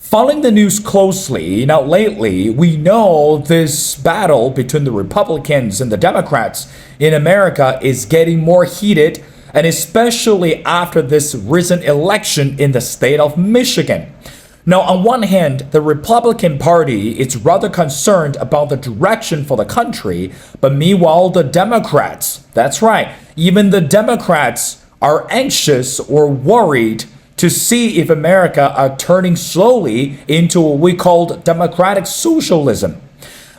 Following the news closely, now lately, we know this battle between the Republicans and the Democrats in America is getting more heated, and especially after this recent election in the state of Michigan. Now, on one hand, the Republican Party is rather concerned about the direction for the country, but meanwhile, the Democrats, that's right, even the Democrats are anxious or worried to see if America are turning slowly into what we called democratic socialism.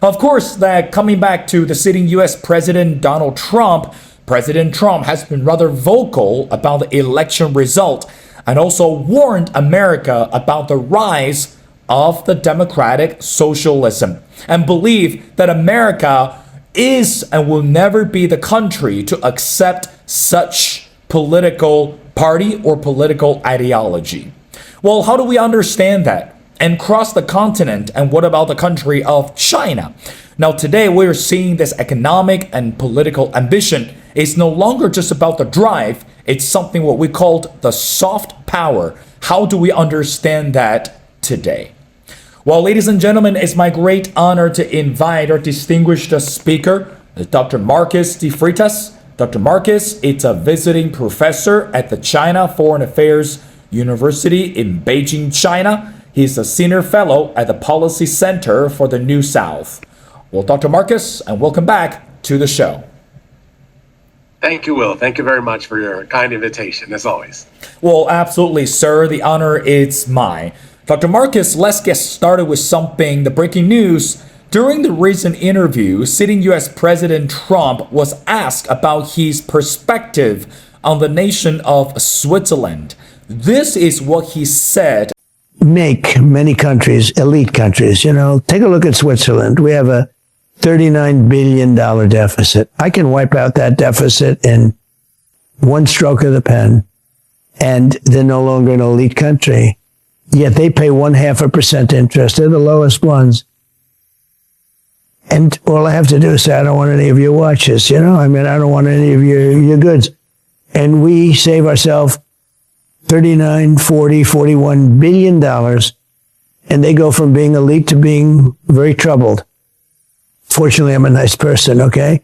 Of course, that coming back to the sitting US President Donald Trump, President Trump has been rather vocal about the election result and also warned America about the rise of the democratic socialism and believe that America is and will never be the country to accept such political party or political ideology. Well, how do we understand that? And cross the continent, and what about the country of China? Now, today we're seeing this economic and political ambition is no longer just about the drive, it's something what we called the soft power. How do we understand that today? Well, ladies and gentlemen, it's my great honor to invite our distinguished speaker, Dr. Marcus de Freitas. Dr. Marcus is a visiting professor at the China Foreign Affairs University in Beijing, China. He's a senior fellow at the Policy Center for the New South. Well, Dr. Marcus, and welcome back to the show. Thank you, Will. Thank you very much for your kind invitation, as always. Well, absolutely, sir. The honor is mine. Dr. Marcus, let's get started with something, the breaking news. During the recent interview, sitting US President Trump was asked about his perspective on the nation of Switzerland. This is what he said. Make many countries, elite countries, take a look at Switzerland. We have a $39 billion deficit. I can wipe out that deficit in one stroke of the pen, and they're no longer an elite country. Yet they pay 0.5% interest. They're the lowest ones. And all I have to do is say, I don't want any of your watches, I don't want any of your goods. And we save ourselves $39, $40, $41 billion, and they go from being elite to being very troubled. Fortunately, I'm a nice person, okay?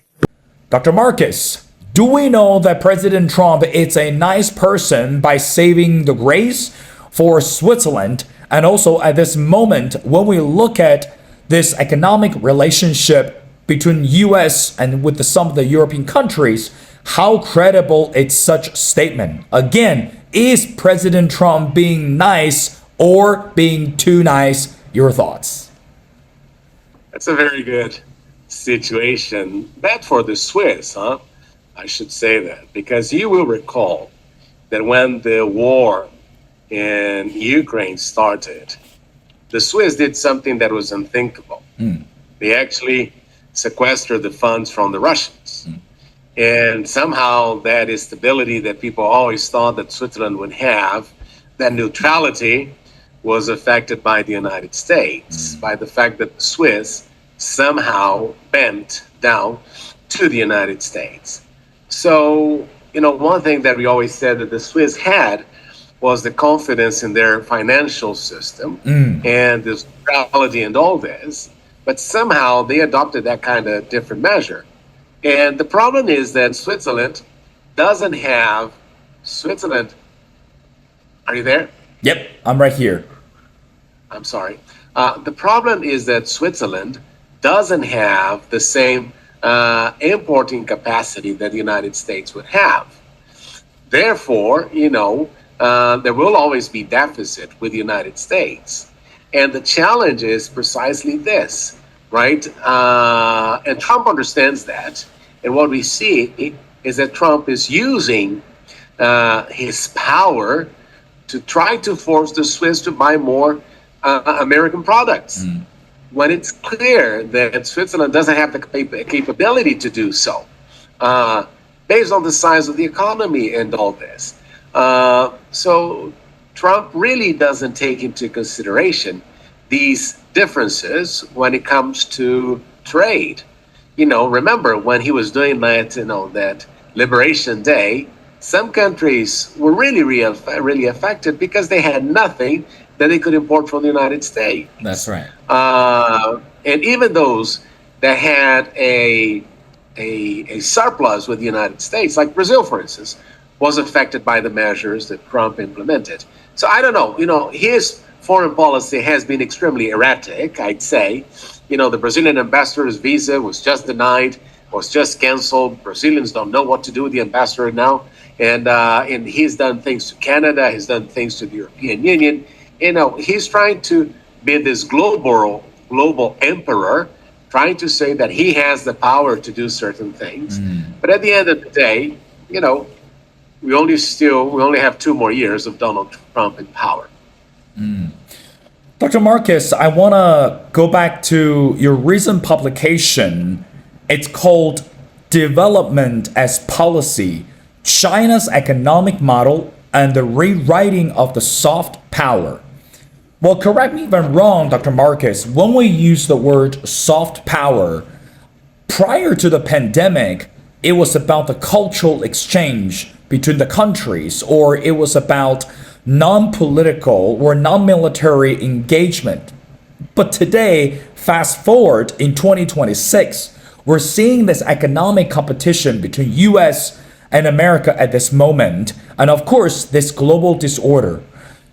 Dr. Marcus, do we know that President Trump is a nice person by saving the grace for Switzerland? And also at this moment, when we look at this economic relationship between US and with some of the European countries, how credible is such statement? Again, is President Trump being nice or being too nice? Your thoughts? That's a very good situation. Bad for the Swiss, huh? I should say that, because you will recall that when the war in Ukraine started, the Swiss did something that was unthinkable. They actually sequestered the funds from the Russians. And somehow that stability that people always thought that Switzerland would have, that neutrality, was affected by the United States, by the fact that the Swiss somehow bent down to the United States. So, one thing that we always said that the Swiss had was the confidence in their financial system and this neutrality and all this, but somehow they adopted that kind of different measure. And the problem is that Switzerland doesn't have, are you there? Yep, I'm right here. I'm sorry. The problem is that Switzerland doesn't have the same importing capacity that the United States would have. Therefore, there will always be deficit with the United States. And the challenge is precisely this, right? And Trump understands that. And what we see is that Trump is using his power to try to force the Swiss to buy more American products. When it's clear that Switzerland doesn't have the capability to do so, based on the size of the economy and all this. So Trump really doesn't take into consideration these differences when it comes to trade. Remember when he was doing that, that Liberation Day, some countries were really affected because they had nothing that they could import from the United States. That's right. And even those that had a surplus with the United States, like Brazil, for instance, was affected by the measures that Trump implemented. So I don't know. His foreign policy has been extremely erratic, I'd say. The Brazilian ambassador's visa was just denied, was just canceled. Brazilians don't know what to do with the ambassador now. And he's done things to Canada. He's done things to the European Union. He's trying to be this global emperor, trying to say that he has the power to do certain things. But at the end of the day, we only have 2 more years of Donald Trump in power. Dr. Marcus, I want to go back to your recent publication. It's called Development as Policy, China's Economic Model and the Rewriting of the Soft Power. Well, correct me if I'm wrong, Dr. Marcus, when we use the word soft power, prior to the pandemic, it was about the cultural exchange between the countries, or it was about non-political or non-military engagement. But today, fast forward in 2026, we're seeing this economic competition between US and America at this moment, and of course, this global disorder.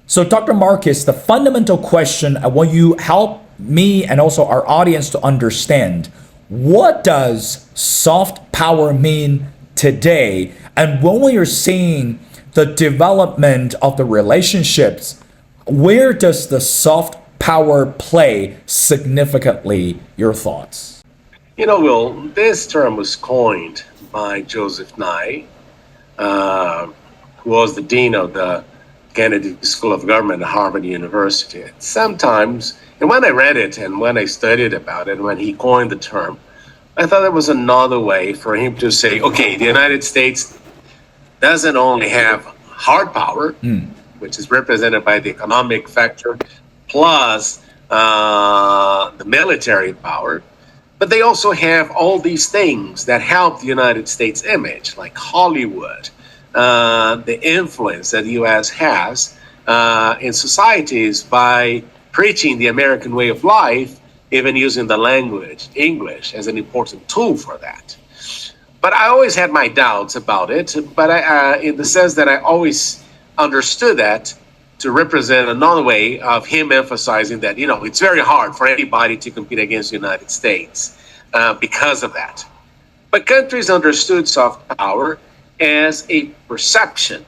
So Dr. Marcus, the fundamental question I want you help me and also our audience to understand, what does soft power mean today? And when we are seeing the development of the relationships, where does the soft power play significantly? Your thoughts? Will, this term was coined by Joseph Nye, who was the dean of the Kennedy School of Government at Harvard University. Sometimes, and when I read it and when I studied about it, when he coined the term, I thought it was another way for him to say, okay, the United States doesn't only have hard power, which is represented by the economic factor, plus the military power, but they also have all these things that help the United States image, like Hollywood, the influence that the U.S. has in societies by preaching the American way of life, even using the language, English, as an important tool for that. But I always had my doubts about it, but in the sense that I always understood that to represent another way of him emphasizing that, it's very hard for anybody to compete against the United States because of that. But countries understood soft power as a perception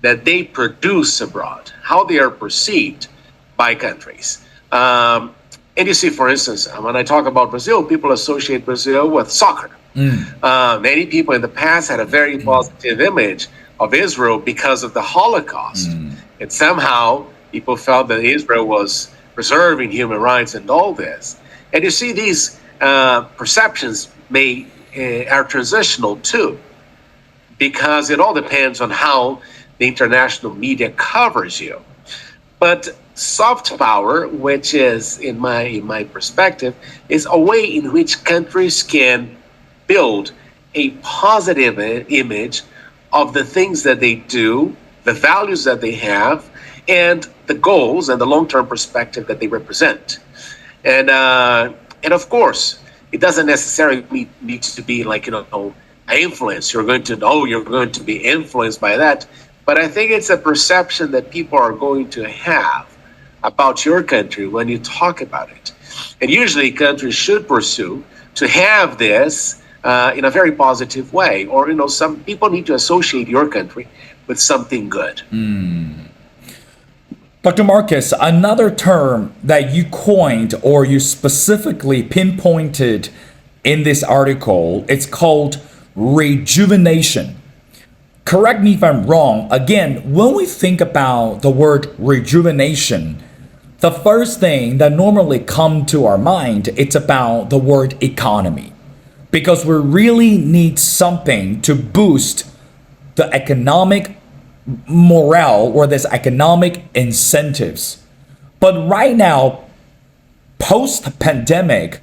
that they produce abroad, how they are perceived by countries. And you see, for instance, when I talk about Brazil, people associate Brazil with soccer. Many people in the past had a very positive image of Israel because of the Holocaust. And somehow people felt that Israel was preserving human rights and all this. And you see, these perceptions are transitional too, because it all depends on how the international media covers you. But soft power, which is, in my perspective, is a way in which countries can build a positive image of the things that they do, the values that they have, and the goals and the long-term perspective that they represent. And of course, it doesn't necessarily need to be like, influence. You're going to be influenced by that. But I think it's a perception that people are going to have about your country when you talk about it. And usually countries should pursue to have this in a very positive way. Or, some people need to associate your country with something good. Dr. Marcus, another term that you coined or you specifically pinpointed in this article, it's called rejuvenation. Correct me if I'm wrong. Again, when we think about the word rejuvenation, the first thing that normally comes to our mind, it's about the word economy. Because we really need something to boost the economic morale or this economic incentives. But right now, post-pandemic,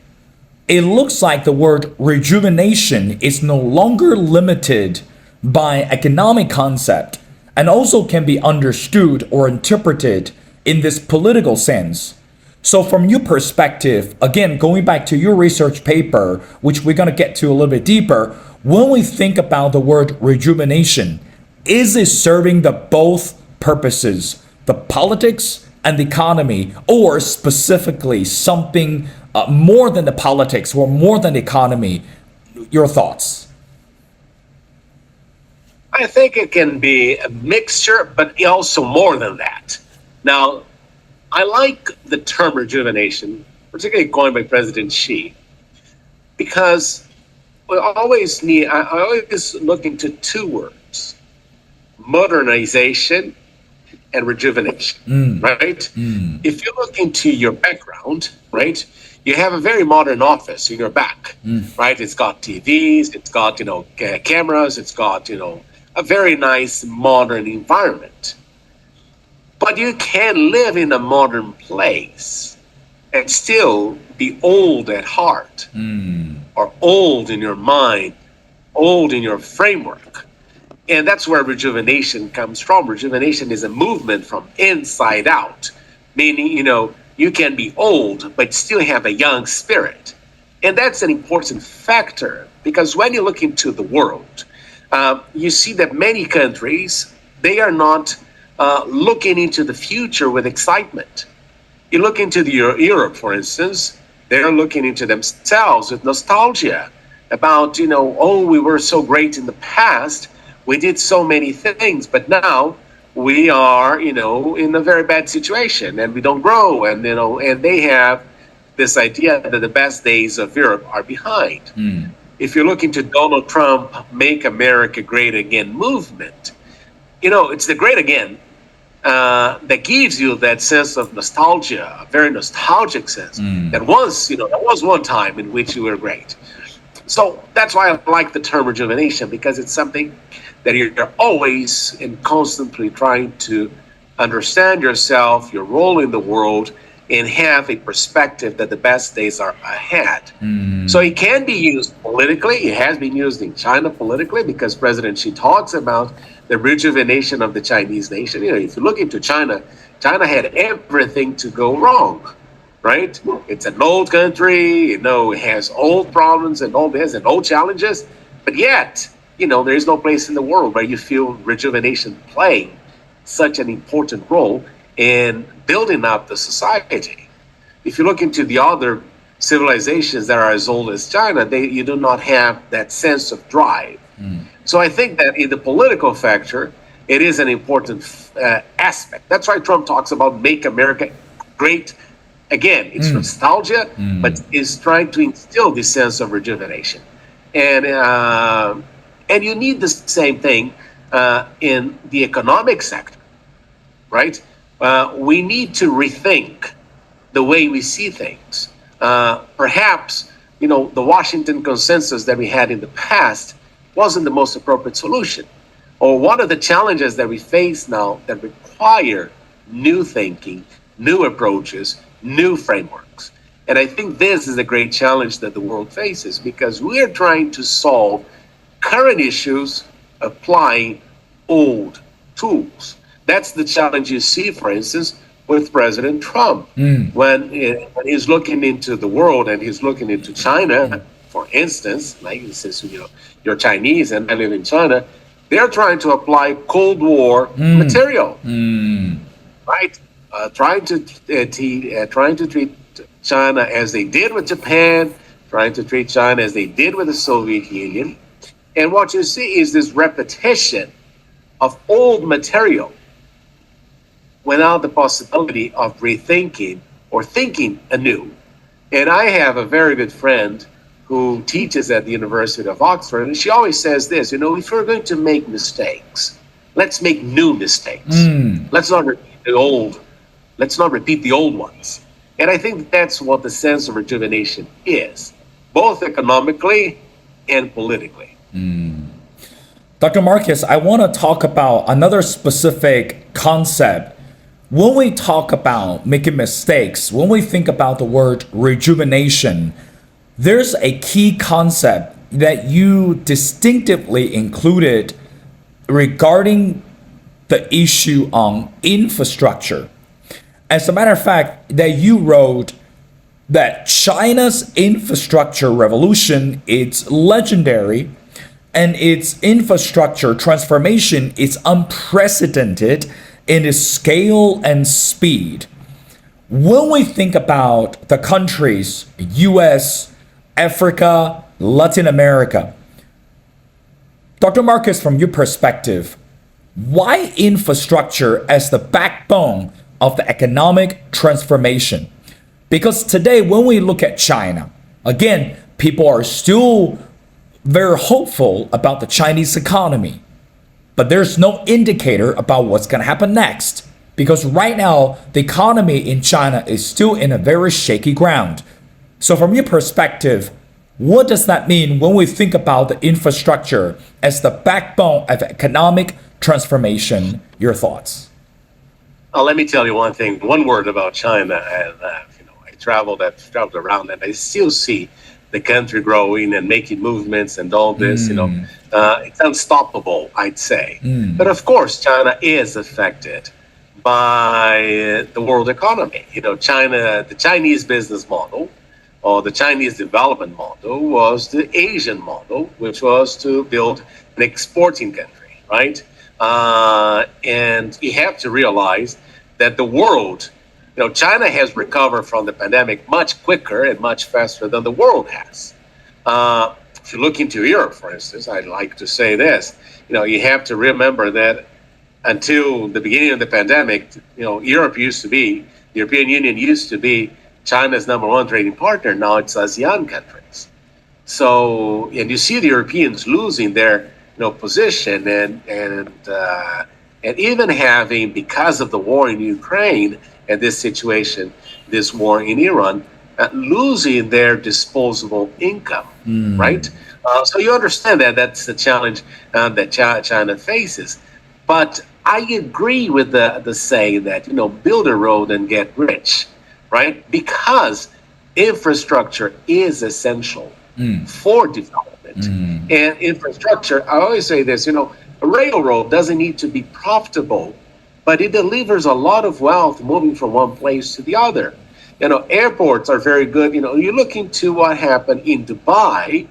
it looks like the word rejuvenation is no longer limited by economic concept and also can be understood or interpreted in this political sense. So from your perspective, again, going back to your research paper, which we're going to get to a little bit deeper, when we think about the word rejuvenation, is it serving the both purposes, the politics and the economy, or specifically something more than the politics or more than the economy? Your thoughts? I think it can be a mixture, but also more than that. Now, I like the term rejuvenation, particularly coined by President Xi, because I always look into two words: modernization and rejuvenation, right? If you look into your background, right, you have a very modern office in your back, right? It's got TVs, it's got, cameras, it's got, a very nice modern environment. But you can live in a modern place and still be old at heart, or old in your mind, old in your framework. And that's where rejuvenation comes from. Rejuvenation is a movement from inside out, meaning, you can be old, but still have a young spirit. And that's an important factor, because when you look into the world, you see that many countries, they are not looking into the future with excitement. You look into Europe, for instance, they're looking into themselves with nostalgia about, we were so great in the past, we did so many things, but now we are, in a very bad situation, and we don't grow, and they have this idea that the best days of Europe are behind. If you look into Donald Trump, Make America Great Again movement, it's the great again that gives you that sense of nostalgia, a very nostalgic sense. That was one time in which you were great. So that's why I like the term rejuvenation, because it's something that you're always and constantly trying to understand yourself, your role in the world, and have a perspective that the best days are ahead. So it can be used politically. It has been used in China politically, because President Xi talks about the rejuvenation of the Chinese nation. If you look into China, China had everything to go wrong, right? It's an old country, it has old problems and all this and old challenges, but yet, there is no place in the world where you feel rejuvenation playing such an important role in building up the society. If you look into the other civilizations that are as old as China, you do not have that sense of drive. So I think that in the political factor, it is an important aspect. That's why Trump talks about Make America Great Again. It's nostalgia, but is trying to instill this sense of rejuvenation. And you need the same thing in the economic sector, right? We need to rethink the way we see things. Perhaps, the Washington consensus that we had in the past wasn't the most appropriate solution. Or one of the challenges that we face now that require new thinking, new approaches, new frameworks. And I think this is a great challenge that the world faces, because we are trying to solve current issues applying old tools. That's the challenge you see, for instance, with President Trump. When he's looking into the world and he's looking into China, for instance, like he says, you're Chinese and I live in China, they're trying to apply Cold War material, right? Trying to treat China as they did with Japan, trying to treat China as they did with the Soviet Union. And what you see is this repetition of old material without the possibility of rethinking or thinking anew. And I have a very good friend who teaches at the University of Oxford, and she always says this, if we're going to make mistakes, let's make new mistakes. Let's not repeat the old ones. And I think that's what the sense of rejuvenation is, both economically and politically. Dr. Marcus, I want to talk about another specific concept. When we talk about making mistakes, when we think about the word rejuvenation, there's a key concept that you distinctively included regarding the issue on infrastructure. As a matter of fact, that you wrote that China's infrastructure revolution is legendary and its infrastructure transformation is unprecedented in its scale and speed. When we think about the countries, US, Africa, Latin America, Dr. Marcus, from your perspective, why infrastructure as the backbone of the economic transformation? Because today, when we look at China, again, people are still very hopeful about the Chinese economy, but there's no indicator about what's going to happen next. Because right now, the economy in China is still in a very shaky ground. So from your perspective, what does that mean when we think about the infrastructure as the backbone of economic transformation? Your thoughts? Let me tell you one thing, one word about China. I traveled around, and I still see the country growing and making movements and all this. It's unstoppable, I'd say. But of course, China is affected by the world economy. The Chinese business model, or the Chinese development model, was the Asian model, which was to build an exporting country, right? And you have to realize that the world, China has recovered from the pandemic much quicker and much faster than the world has. If you look into Europe, for instance, I'd like to say this, you have to remember that until the beginning of the pandemic, the European Union used to be China's number one trading partner. Now it's ASEAN countries. So, and you see the Europeans losing their position and even having, because of the war in Ukraine and this situation, this war in Iran, losing their disposable income, right? So you understand that that's the challenge that China faces. But I agree with the saying that, build a road and get rich, right? Because infrastructure is essential for development. And infrastructure, I always say this, a railroad doesn't need to be profitable, but it delivers a lot of wealth moving from one place to the other. Airports are very good. You look into what happened in Dubai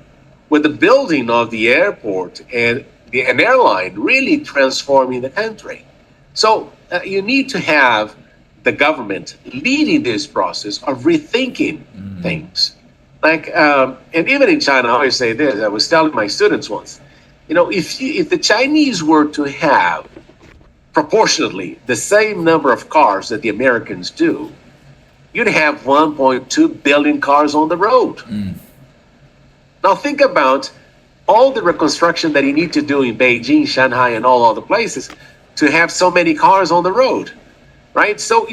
with the building of the airport and an airline really transforming the country. So you need to have the government leading this process of rethinking things. And even in China, I always say this, I was telling my students once, if the Chinese were to have proportionately the same number of cars that the Americans do, you'd have 1.2 billion cars on the road. Now think about all the reconstruction that you need to do in Beijing, Shanghai, and all other places to have so many cars on the road, right? So,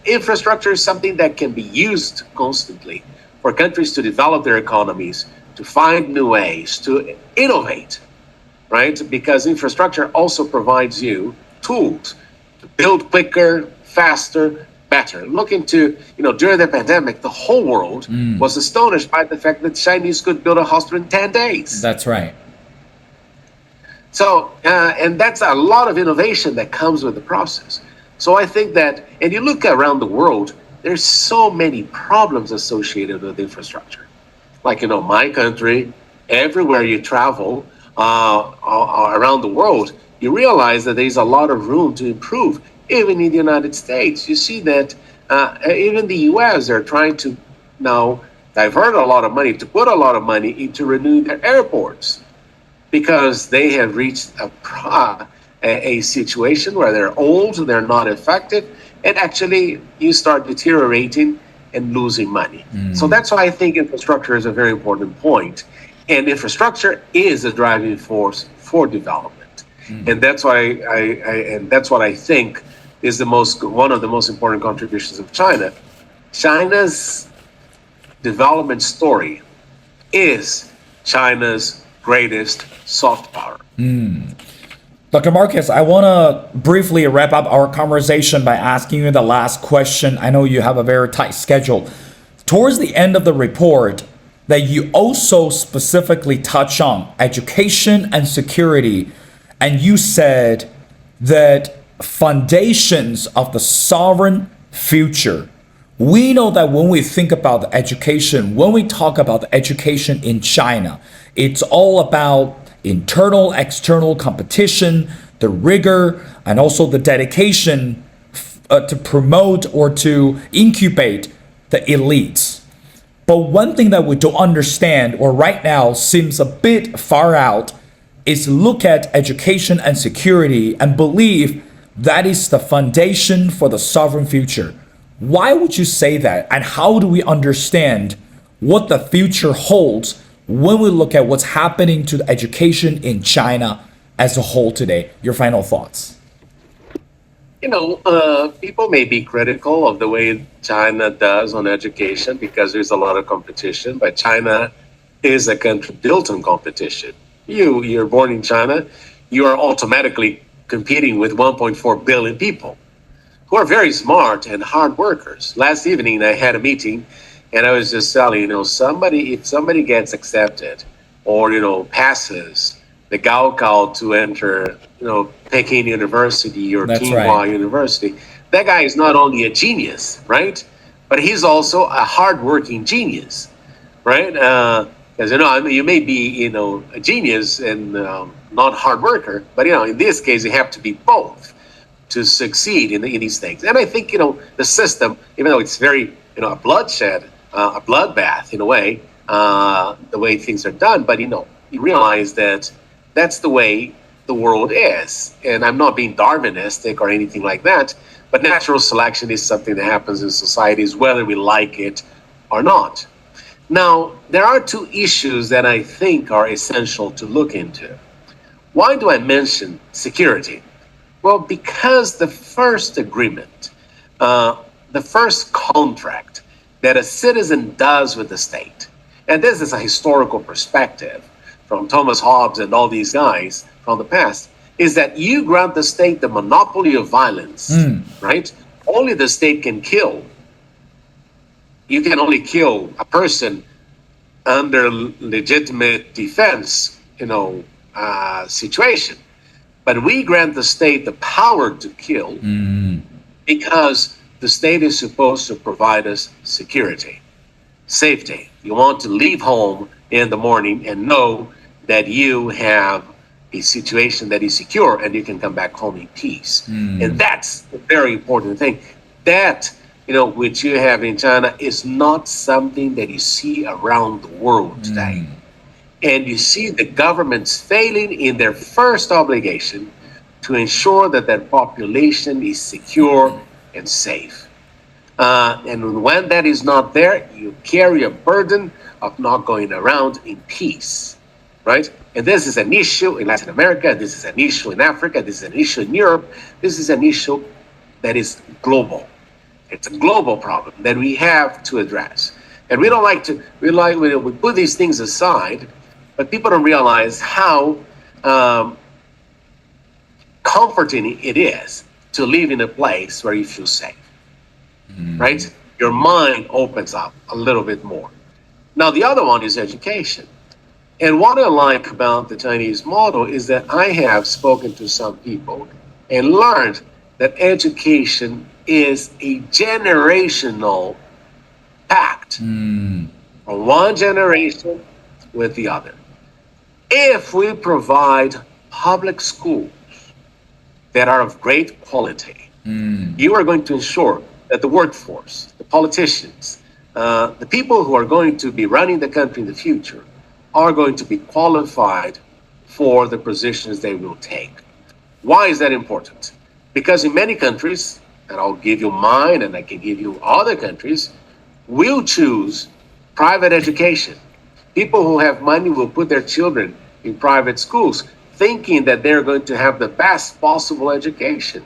infrastructure is something that can be used constantly for countries to develop their economies, to find new ways, to innovate, right? Because infrastructure also provides you tools to build quicker, faster, better. Look into, during the pandemic, the whole world was astonished by the fact that Chinese could build a hospital in 10 days. That's right. So, and that's a lot of innovation that comes with the process. So I think that, and you look around the world, there's so many problems associated with infrastructure. Like, my country, everywhere you travel around the world, you realize that there's a lot of room to improve. Even in the United States, you see that even the US are trying to now divert a lot of money, to put a lot of money into renewing their airports, because they have reached a situation where they're old, they're not effective, and actually you start deteriorating and losing money. So that's why I think infrastructure is a very important point. And infrastructure is a driving force for development. And that's why that's what I think is one of the most important contributions of China. China's development story is China's greatest soft power. Dr. Marcus, I want to briefly wrap up our conversation by asking you the last question. I know you have a very tight schedule. Towards the end of the report, that you also specifically touch on education and security, and you said that foundations of the sovereign future. We know that when we think about the education, when we talk about the education in China, it's all about internal, external competition, the rigor, and also the dedication to promote or to incubate the elites. But one thing that we don't understand, or right now seems a bit far out, is look at education and security and believe that is the foundation for the sovereign future. Why would you say that? And how do we understand what the future holds when we look at what's happening to the education in China as a whole today? Your final thoughts. People may be critical of the way China does on education because there's a lot of competition, but China is a country built on competition. You're born in China, you are automatically competing with 1.4 billion people who are very smart and hard workers. Last evening, I had a meeting and I was just telling, if somebody gets accepted or, passes the Gaokao to enter, Peking University or That's Tsinghua right. University, that guy is not only a genius, right? But he's also a hardworking genius, right? Because you may be, a genius and not hard worker, but in this case, you have to be both to succeed in these things. And I think the system, even though it's very a bloodshed, a bloodbath in a way, the way things are done, but you realize that that's the way the world is. And I'm not being Darwinistic or anything like that, but natural selection is something that happens in societies, whether we like it or not. Now, there are two issues that I think are essential to look into. Why do I mention security? Well, because the first agreement, the first contract that a citizen does with the state, and this is a historical perspective from Thomas Hobbes and all these guys from the past, is that you grant the state the monopoly of violence, right? Only the state can kill. You can only kill a person under legitimate defense, situation. But we grant the state the power to kill because the state is supposed to provide us security, safety. You want to leave home in the morning and know that you have a situation that is secure and you can come back home in peace. And that's a very important thing. That, which you have in China is not something that you see around the world today. And you see the governments failing in their first obligation to ensure that their population is secure and safe. And when that is not there, you carry a burden of not going around in peace, right? And this is an issue in Latin America, this is an issue in Africa, this is an issue in Europe, this is an issue that is global. It's a global problem that we have to address. And we don't like to, we put these things aside, but people don't realize how comforting it is to live in a place where you feel safe, right? Your mind opens up a little bit more. Now, the other one is education. And what I like about the Chinese model is that I have spoken to some people and learned that education is a generational pact from one generation with the other. If we provide public schools that are of great quality, you are going to ensure that the workforce, the politicians, the people who are going to be running the country in the future are going to be qualified for the positions they will take. Why is that important? Because in many countries, and I'll give you mine and I can give you other countries, will choose private education. People who have money will put their children in private schools, thinking that they're going to have the best possible education.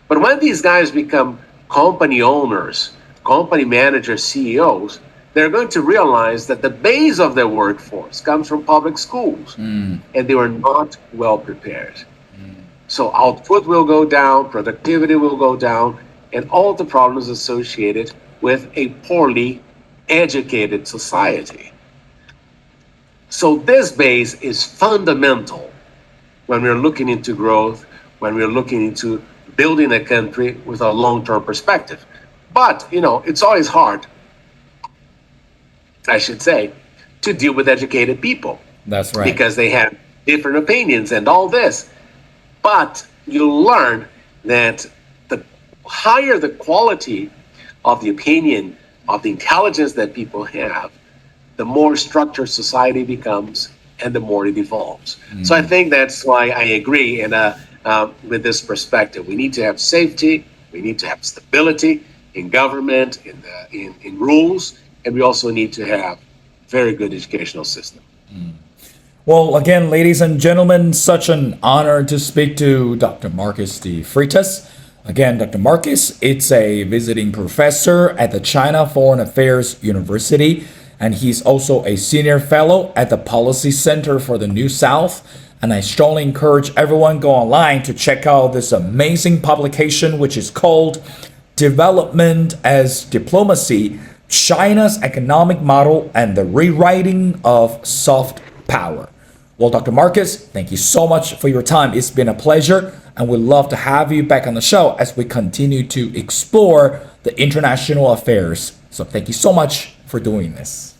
But when these guys become company owners, company managers, CEOs, they're going to realize that the base of their workforce comes from public schools, and they were not well prepared. So output will go down, productivity will go down, and all the problems associated with a poorly educated society. So this base is fundamental when we're looking into growth, when we're looking into building a country with a long-term perspective. But, it's always hard, I should say, to deal with educated people. That's right. Because they have different opinions and all this. But you learn that the higher the quality of the opinion, of the intelligence that people have, the more structured society becomes and the more it evolves. So I think that's why I agree with this perspective. We need to have safety, we need to have stability in government, in rules, and we also need to have very good educational system. Well, again, ladies and gentlemen, such an honor to speak to Dr. Marcus de Freitas. Again, Dr. Marcus, it's a visiting professor at the China Foreign Affairs University, and he's also a senior fellow at the Policy Center for the New South. And I strongly encourage everyone go online to check out this amazing publication, which is called Development as Diplomacy, China's Economic Model and the Rewriting of Soft Power. Well, Dr. Marcus, thank you so much for your time. It's been a pleasure, and we'd love to have you back on the show as we continue to explore the international affairs. So thank you so much for doing this.